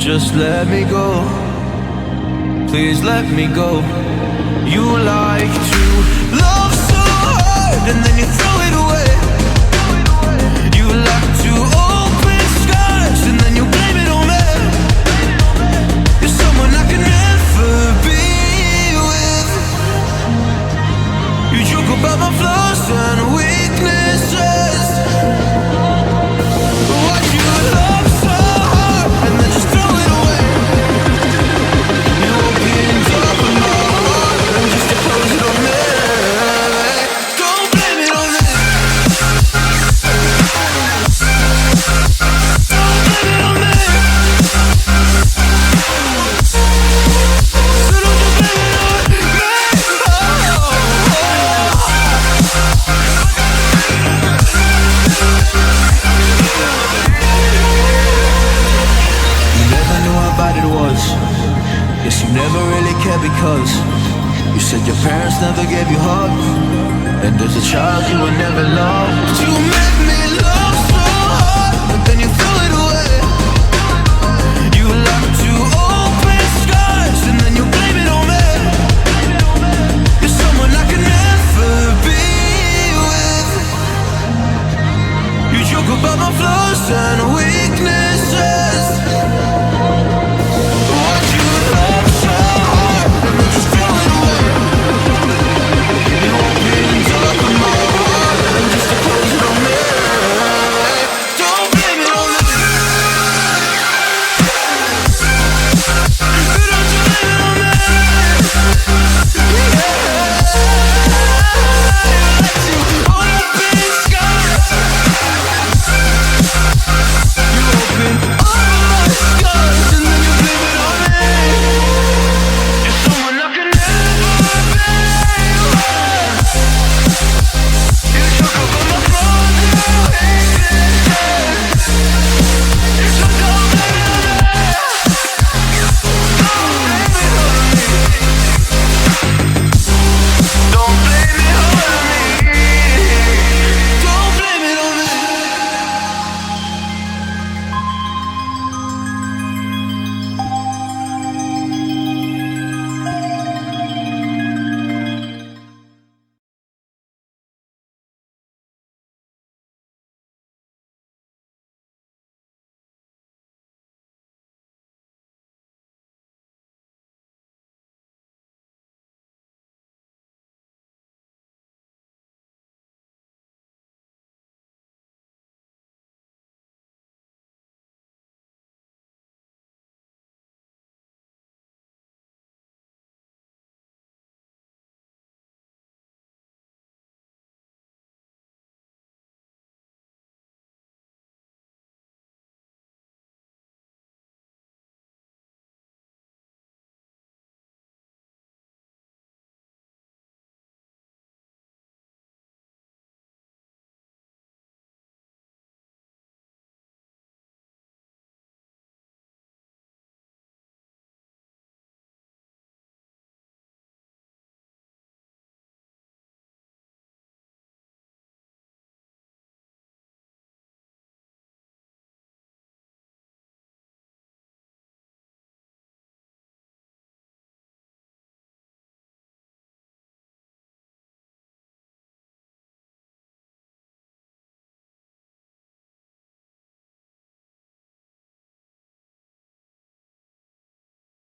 Just let me go, please let me go. You like to love so hard and then you throw it away. You like to open skies and then you blame it on me. You're someone I could never be with. You joke about my flaws and weaknesses. Why do you love so hard and then just throw it away? You opened up my heart and just to close it on me. Don't blame it on me. Don't blame it on me. So don't you blame it on me. You never knew how bad it was. Guess you never really cared because you said your parents never gave you hugs, and as a child you were never loved. You made me